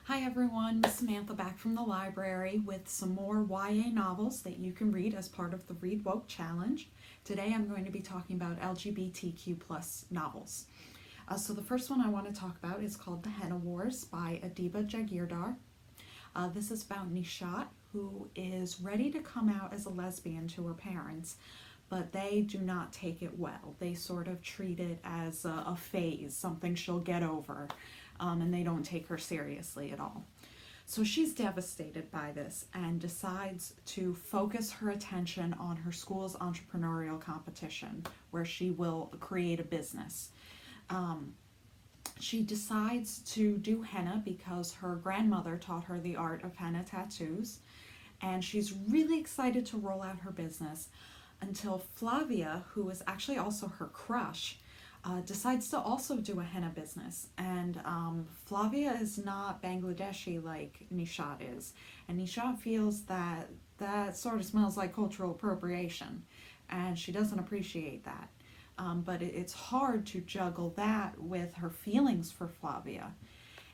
Hi everyone, Miss Samantha back from the library with some more YA novels that you can read as part of the Read Woke Challenge. Today I'm going to be talking about LGBTQ plus novels. So the first one I want to talk about is called The Henna Wars by Adiva Jagirdar. This is about Nishat, who is ready to come out as a lesbian to her parents, but they do not take it well. They sort of treat it as a phase, something she'll get over, and they don't take her seriously at all. So she's devastated by this and decides to focus her attention on her school's entrepreneurial competition, where she will create a business. She decides to do henna because her grandmother taught her the art of henna tattoos, and she's really excited to roll out her business until Flavia, who is actually also her crush, decides to also do a henna business. And Flavia is not Bangladeshi like Nishat is, and Nishat feels that that sort of smells like cultural appropriation, and she doesn't appreciate that. But it's hard to juggle that with her feelings for Flavia.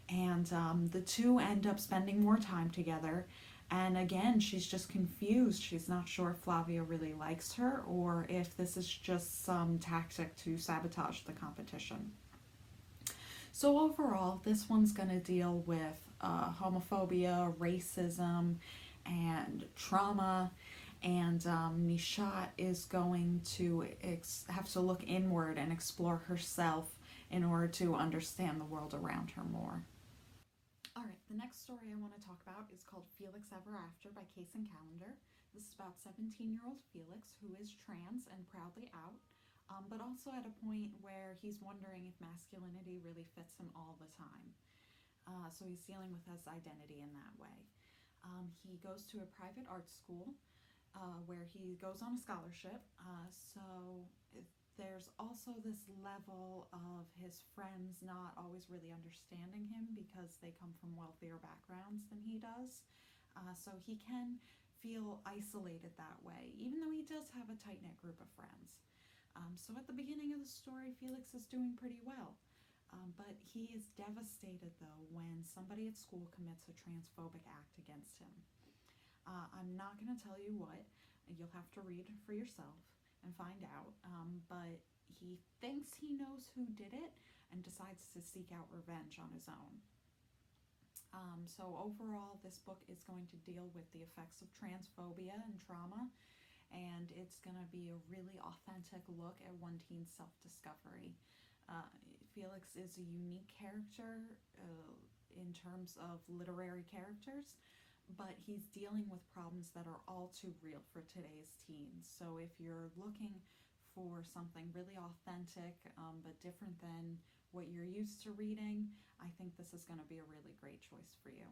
And the two end up spending more time together. And again, she's just confused. She's not sure if Flavia really likes her or if this is just some tactic to sabotage the competition. So overall, this one's going to deal with homophobia, racism, and trauma. And Nishat is going to have to look inward and explore herself in order to understand the world around her more. Alright, the next story I want to talk about is called Felix Ever After by Case and Calendar. This is about 17-year-old Felix, who is trans and proudly out, but also at a point where he's wondering if masculinity really fits him all the time. So he's dealing with his identity in that way. He goes to a private art school where he goes on a scholarship. So there's also this level of his friends not always really understanding him because they come from wealthier backgrounds than he does. So he can feel isolated that way, even though he does have a tight knit group of friends. So at the beginning of the story, Felix is doing pretty well. But he is devastated, though, when somebody at school commits a transphobic act against him. I'm not going to tell you what. You'll have to read for yourself and find out. But he thinks he knows who did it and decides to seek out revenge on his own. So overall, this book is going to deal with the effects of transphobia and trauma, and it's going to be a really authentic look at one teen's self-discovery. Felix is a unique character in terms of literary characters, but he's dealing with problems that are all too real for today's teens. So if you're looking for something really authentic but different than what you're used to reading, I think this is going to be a really great choice for you.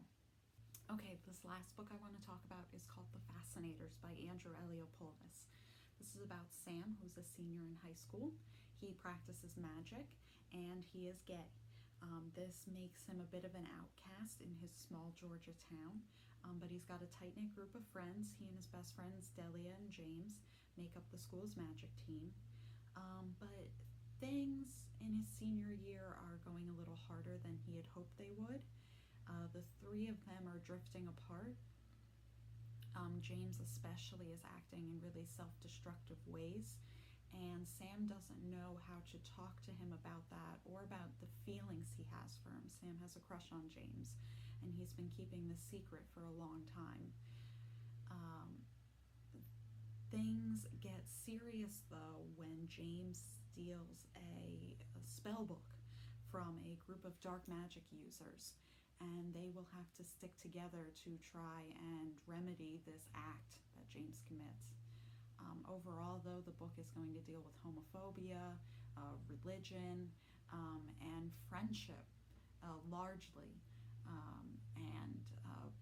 Okay, this last book I want to talk about is called The Fascinators by Andrew Eliopoulos. This is about Sam, who's a senior in high school. He practices magic and he is gay. This makes him a bit of an outcast in his small Georgia town, but he's got a tight-knit group of friends. He and his best friends, Delia and James, make up the school's magic team. But things in his senior year are going a little harder than he had hoped they would. The three of them are drifting apart. James especially is acting in really self-destructive ways, and Sam doesn't know how to talk to him about that or about the feelings he has for him. Sam has a crush on James, and he's been keeping this secret for a long time. Things get serious, though, when James steals a spell book from a group of dark magic users, and they will have to stick together to try and remedy this act that James commits. Overall, though, the book is going to deal with homophobia, religion, and friendship largely. And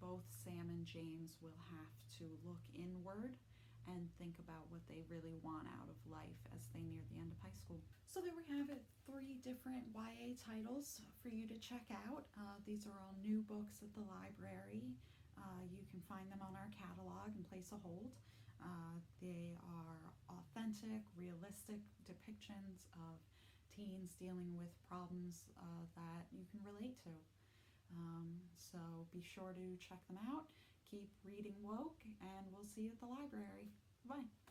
both Sam and James will have to look inward and think about what they really want out of life as they near the end of high school. So there we have it, 3 different YA titles for you to check out. These are all new books at the library. You can find them on our catalog and place a hold. They are authentic, realistic depictions of teens dealing with problems that you can relate to. So be sure to check them out. Keep reading woke, and we'll see you at the library. Bye.